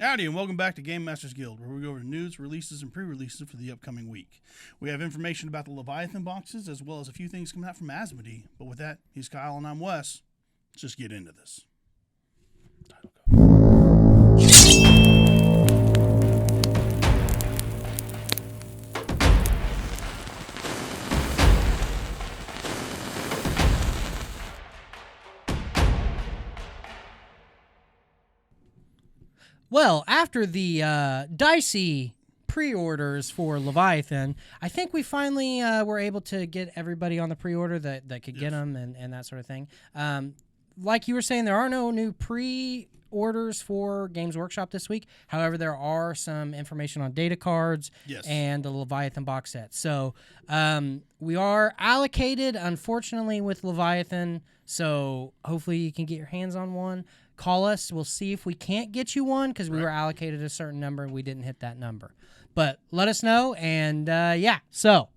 Howdy, and welcome back to Game Masters Guild, where we go over news, releases, and pre-releases for the upcoming week. We have information about the Leviathan boxes, as well as a few things coming out from Asmodee. But with that, he's Kyle and I'm Wes. Let's just get into this. Title card. Well, after the dicey pre-orders for Leviathan, I think we finally were able to get everybody on the pre-order that could get them and that sort of thing. Like you were saying, there are no new pre-orders for Games Workshop this week. However, there are some information on data cards and the Leviathan box set. So we are allocated, unfortunately, with Leviathan. So hopefully you can get your hands on one. Call us. We'll see if we can't get you one because we were allocated a certain number and we didn't hit that number. But let us know, and so.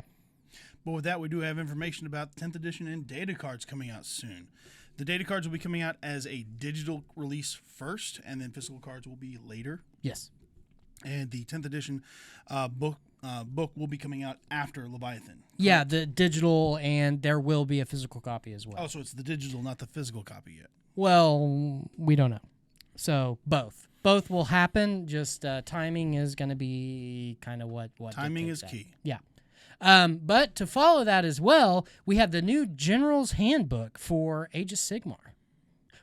But with that, we do have information about 10th edition and data cards coming out soon. The data cards will be coming out as a digital release first, and then physical cards will be later. Yes. And the 10th edition book will be coming out after Leviathan. Yeah, the digital, and there will be a physical copy as well. Oh, so it's the digital, not the physical copy yet. Well, we don't know. So both. Both will happen. Just timing is going to be kind of what timing is that. key. Yeah. But to follow that as well, we have the new General's Handbook for Age of Sigmar.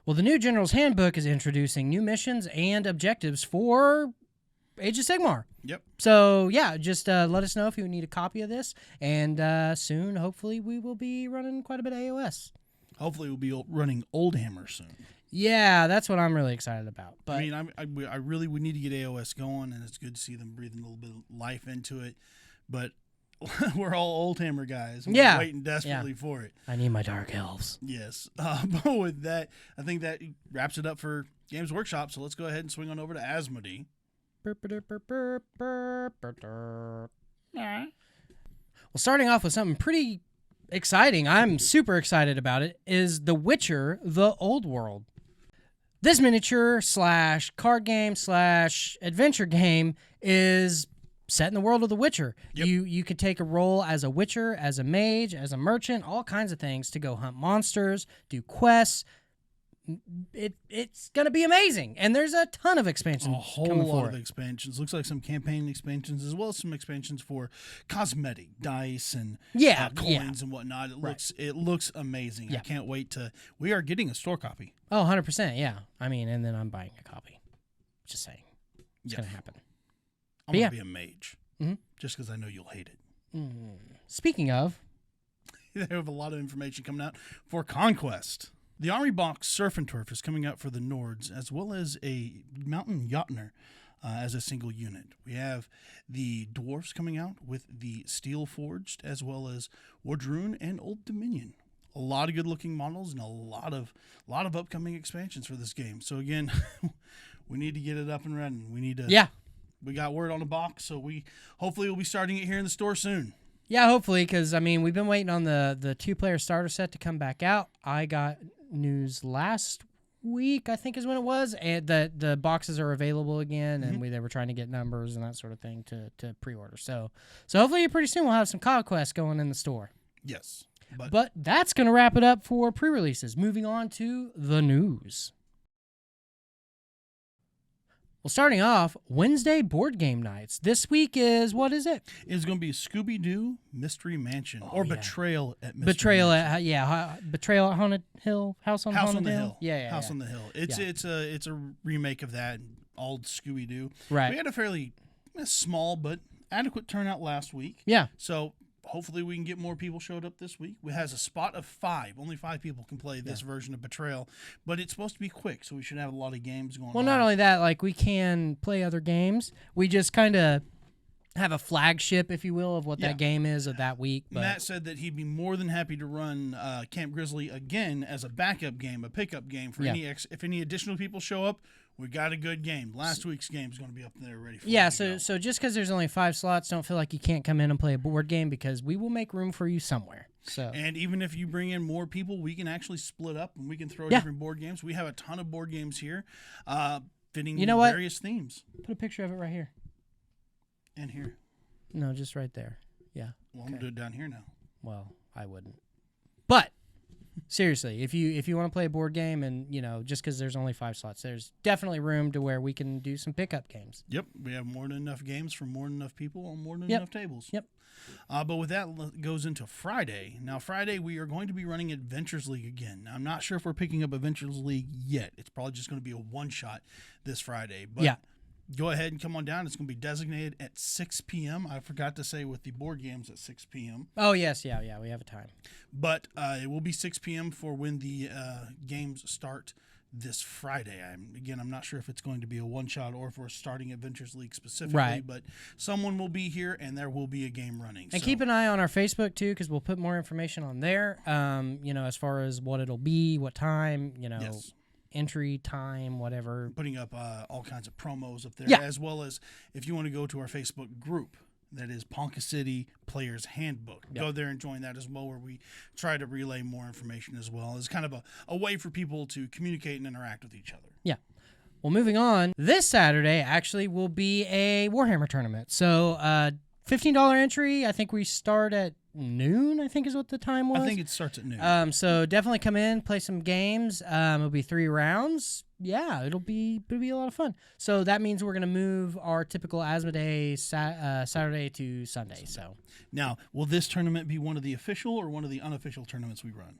Well, the new General's Handbook is introducing new missions and objectives for Age of Sigmar. Yep. So, yeah, just let us know if you need a copy of this. And soon, hopefully, we will be running quite a bit of AOS. Hopefully, we'll be running Oldhammer soon. Yeah, that's what I'm really excited about. But I mean, I really we need to get AOS going, and it's good to see them breathing a little bit of life into it. But we're all Oldhammer guys. And we're waiting desperately for it. I need my Dark Elves. Yes. But with that, I think that wraps it up for Games Workshop. So let's go ahead and swing on over to Asmodee. Well, starting off with something pretty exciting, I'm super excited about it, is The Witcher, The Old World. This miniature / card / adventure game is set in the world of The Witcher. Yep. You could take a role as a Witcher, as a mage, as a merchant, all kinds of things to go hunt monsters, do quests. It's going to be amazing. And there's a ton of expansions. A whole lot of expansions. Looks like some campaign expansions as well as some expansions for cosmetic dice and coins and whatnot. It looks amazing. Yeah. I can't wait we are getting a store copy. Oh, 100%. Yeah. I mean, and then I'm buying a copy. Just saying. It's going to happen. I'm going to be a mage. Just because I know you'll hate it. Speaking of. They have a lot of information coming out for Conquest. The Army Box Surf and Turf is coming out for the Nords, as well as a Mountain Jotner as a single unit. We have the Dwarfs coming out with the Steel Forged, as well as Wardrune and Old Dominion. A lot of good-looking models and a lot of upcoming expansions for this game. So again, we need to get it up and running. We need to. Yeah. We got word on the box, so hopefully we'll be starting it here in the store soon. Yeah, hopefully, because I mean we've been waiting on the 2-player starter set to come back out. I got news last week, I think is when it was, and the boxes are available again, and they were trying to get numbers and that sort of thing to pre-order. So hopefully pretty soon we'll have some Conquest going in the store. Yes. But that's going to wrap it up for pre-releases. Moving on to the news. Well, starting off, Wednesday board game nights. This week is, what is it? It's going to be Scooby-Doo Mystery Mansion Betrayal at Mystery Betrayal Mansion. Betrayal at Haunted Hill, House on the Hill. House on the Hill. It's a remake of that old Scooby-Doo. Right. We had a fairly small but adequate turnout last week. Yeah. So hopefully we can get more people showed up this week. It has a spot of 5. Only 5 people can play this version of Betrayal, but it's supposed to be quick, so we should have a lot of games going on. Well, not only that, like we can play other games. We just kind of have a flagship, if you will, of what that game is of that week. But Matt said that he'd be more than happy to run Camp Grizzly again as a backup game, a pickup game for if any additional people show up. We got a good game. Last week's game is going to be up there ready for you. So just because there's only 5 slots, don't feel like you can't come in and play a board game because we will make room for you somewhere. So and even if you bring in more people, we can actually split up and we can throw different board games. We have a ton of board games here. fitting You know what? various themes. Put a picture of it right here. And here. No, just right there. Yeah. Well, I'm going to do it down here now. Well, I wouldn't. But seriously, if you want to play a board game and, just because there's only 5 slots, there's definitely room to where we can do some pickup games. Yep. We have more than enough games for more than enough people on more than Yep. enough tables. Yep. But with that goes into Friday. Now, Friday, we are going to be running Adventures League again. Now, I'm not sure if we're picking up Adventures League yet. It's probably just going to be a one-shot this Friday. But Yeah. go ahead and come on down. It's going to be designated at 6 p.m. I forgot to say with the board games at 6 p.m. Oh, yes. Yeah, we have a time. But it will be 6 p.m. for when the games start this Friday. I'm not sure if it's going to be a one-shot or if we're starting Adventures League specifically. Right. But someone will be here, and there will be a game running. And keep an eye on our Facebook, too, because we'll put more information on there, as far as what it'll be, what time, Yes. entry time, whatever. Putting up all kinds of promos up there, Yeah. as well as if you want to go to our Facebook group, that is Ponca City Players Handbook. Yep. Go there and join that as well, where we try to relay more information as well. It's kind of a way for people to communicate and interact with each other. Yeah. Well, moving on, this Saturday actually will be a Warhammer tournament. So, $15 entry. I think we start at noon, I think is what the time was. I think it starts at noon. So definitely come in, play some games. It'll be 3 rounds. Yeah, it'll be a lot of fun. So that means we're going to move our typical Asmodee Saturday to Sunday. So Now, will this tournament be one of the official or one of the unofficial tournaments we run?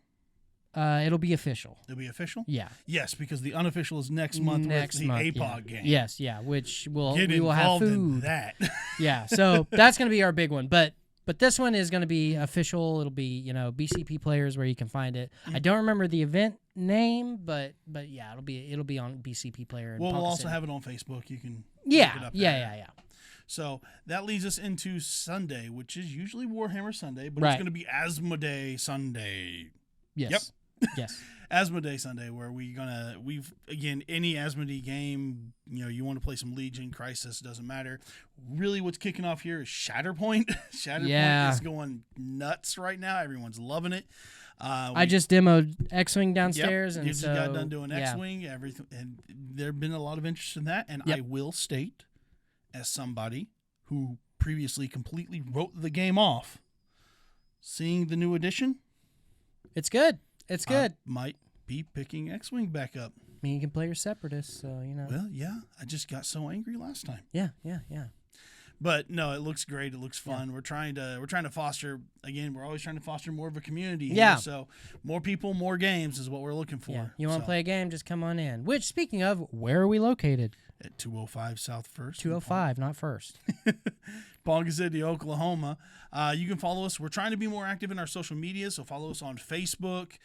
it'll be official. It'll be official? Yeah. Yes, because the unofficial is next month with the APOG yeah. game. Yes, yeah, which we will have involved in food. that. Yeah, so that's going to be our big one. But this one is going to be official. It'll be, BCP players where you can find it. I don't remember the event name, but yeah, it'll be on BCP player. Well, we'll also have it on Facebook. You can Yeah, look it up yeah, there. yeah. So that leads us into Sunday, which is usually Warhammer Sunday, but Right. it's going to be Asmodee Sunday. Yes. Yep. Yes. Asmodee Sunday, where any Asmodee game, you want to play some Legion, Crisis, doesn't matter. Really what's kicking off here is Shatterpoint. Shatterpoint is going nuts right now. Everyone's loving it. I just demoed X-Wing downstairs, Yep, and you just so got done doing yeah. X-Wing, everything, and there've been a lot of interest in that. And Yep. I will state, as somebody who previously completely wrote the game off, seeing the new edition, It's good. It's good. I might be picking X-Wing back up. I mean, you can play your Separatists, so Well, yeah, I just got so angry last time. Yeah. But no, it looks great. It looks fun. Yeah. We're trying to foster, again, we're always trying to foster more of a community here. Yeah. So more people, more games is what we're looking for. Yeah. You want to play a game, just come on in. Which, speaking of, where are we located? At 205 South 1st. 205, not first. Ponca City, Oklahoma. You can follow us. We're trying to be more active in our social media, so follow us on Facebook.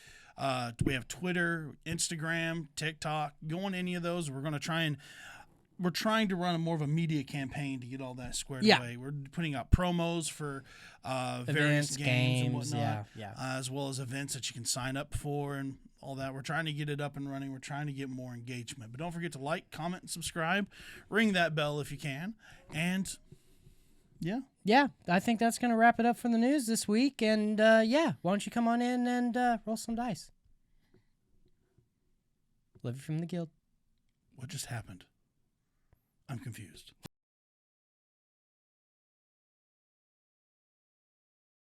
We have Twitter, Instagram, TikTok. Go on any of those. We're trying to run more of a media campaign to get all that squared away. We're putting out promos for various games and whatnot, as well as events that you can sign up for and all that. We're trying to get it up and running. We're trying to get more engagement. But don't forget to like, comment, and subscribe. Ring that bell if you can. And yeah, I think that's going to wrap it up for the news this week. And why don't you come on in and roll some dice? Living from the Guild. What just happened? I'm confused.